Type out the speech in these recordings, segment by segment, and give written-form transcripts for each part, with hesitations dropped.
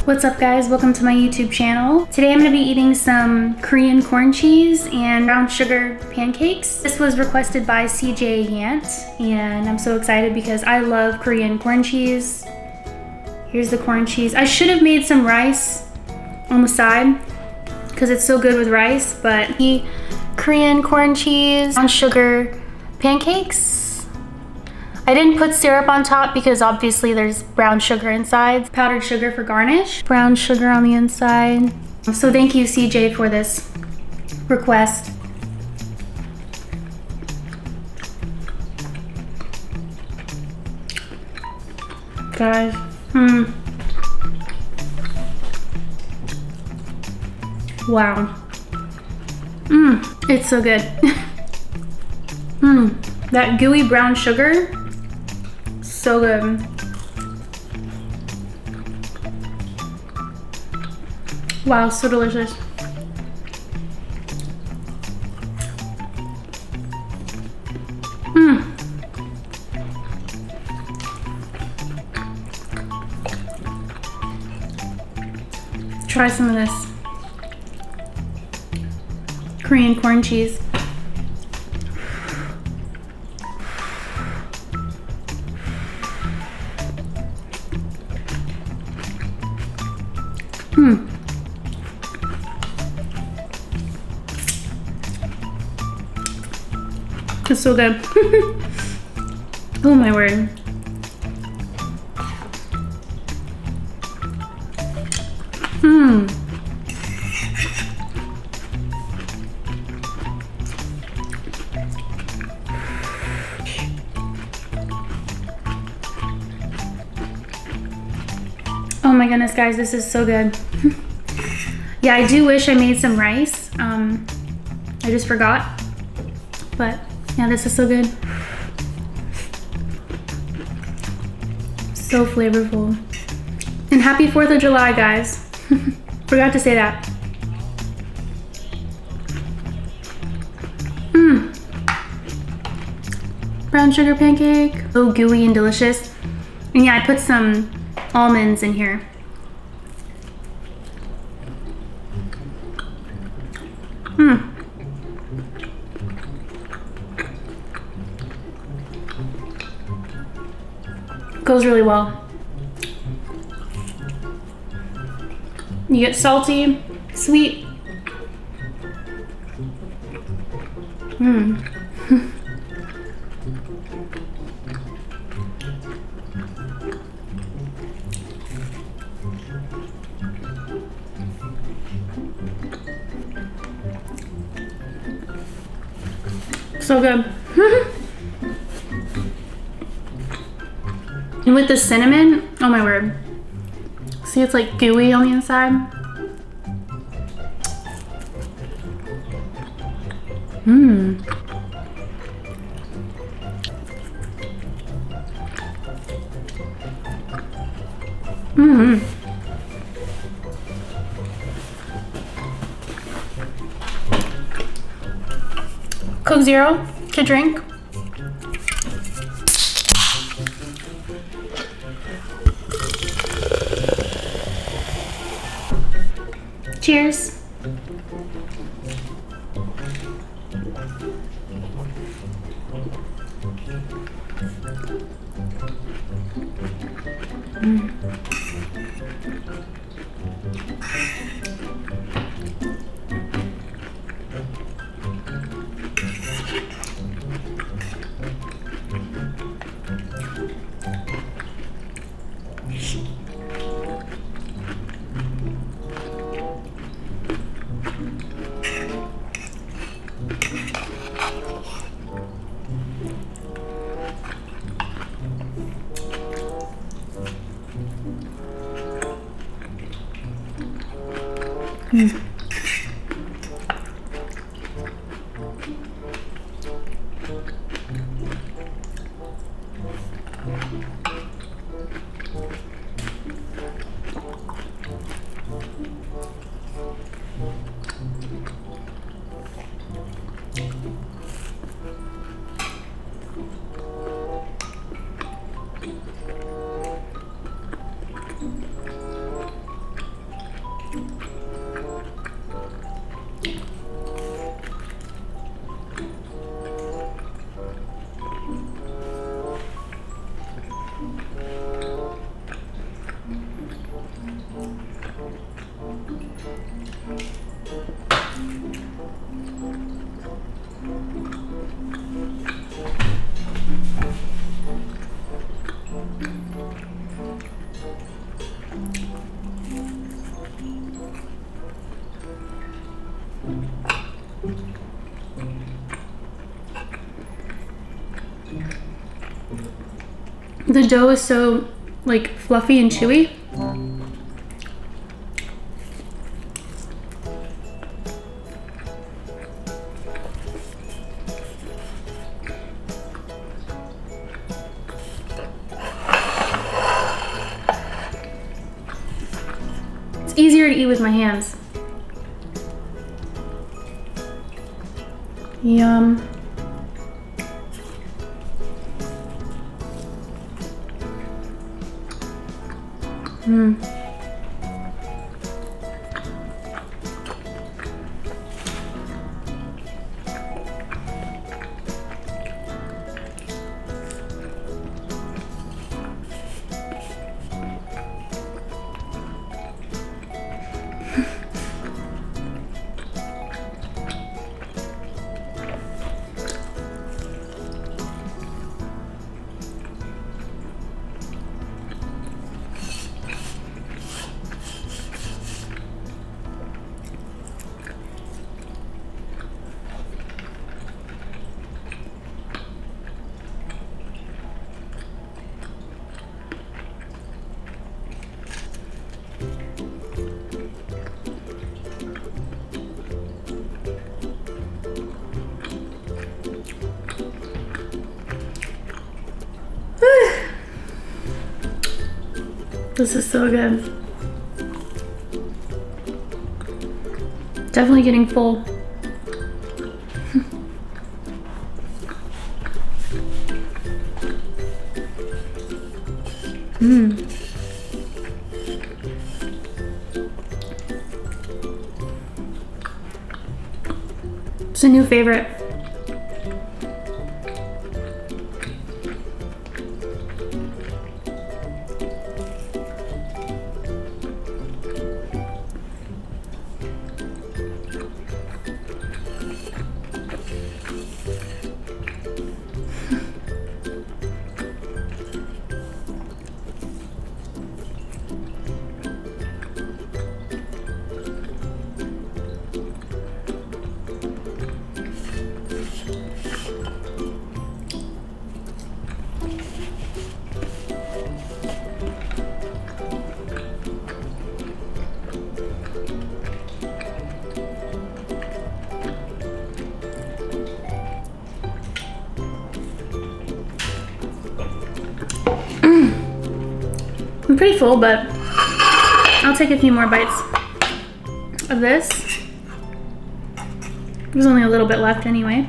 What's up guys, welcome to my YouTube channel. Today I'm going to be eating some Korean corn cheese and brown sugar pancakes. This was requested by CJ Yant and I'm so excited because I love Korean corn cheese. Here's the corn cheese. I should have made some rice on the side because it's so good with rice, but the Korean corn cheese, brown sugar pancakes. I didn't put syrup on top because obviously there's brown sugar inside. Powdered sugar for garnish. Brown sugar on the inside. So thank you CJ for this request. Guys, wow. It's so good. That gooey brown sugar, so good. Wow, so delicious. Try some of this Korean corn cheese. It's so good. Oh my word. Oh my goodness guys, this is so good. Yeah, I do wish I made some rice. I just forgot. But yeah, this is so good. So flavorful. And happy 4th of July, guys. Forgot to say that. Brown sugar pancake. So gooey and delicious. And yeah, I put some almonds in here. Goes really well. You get salty, sweet. So good. And with the cinnamon, oh my word. See, it's like gooey on the inside. Coke Zero to drink. Cheers. The dough is so like fluffy and chewy. It's easier to eat with my hands. Yum. This is so good. Definitely getting full. It's a new favorite. I'm pretty full, but I'll take a few more bites of this. There's only a little bit left anyway.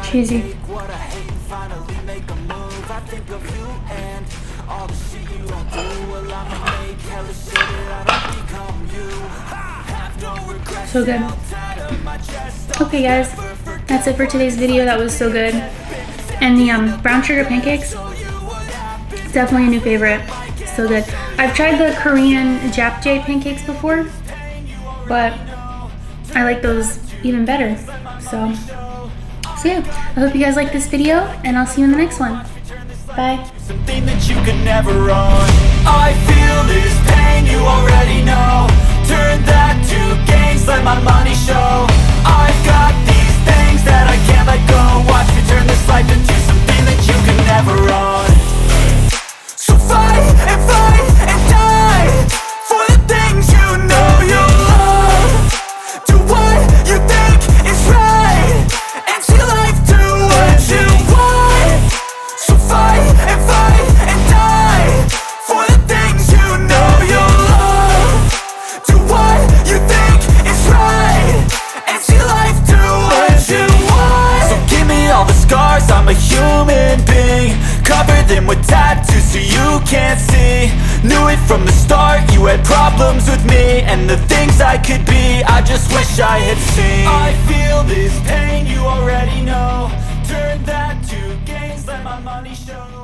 Cheesy. So good. Okay guys, that's it for today's video. That was so good. And the brown sugar pancakes, definitely a new favorite. So good. I've tried the Korean japchae pancakes before, but I like those even better. So yeah, I hope you guys like this video, and I'll see you in the next one. Bye. Something that you could never run. I feel this pain, you already know. Turn that to gains, let my money show. I've got these things that I can't let go. Watch me turn this life into something that you can never run. So fight and die for the things you know you love. Do what you think is right, and see life do what you want. So fight and die for the things you know you love. Do what you think is right, and see life do what you want. So give me all the scars, I'm a human being. Cover them with tattoos so you can't see. Knew it from the start, you had problems with me and the things I could be, I just wish I had seen. I feel this pain, you already know. Turn that to gains, let my money show.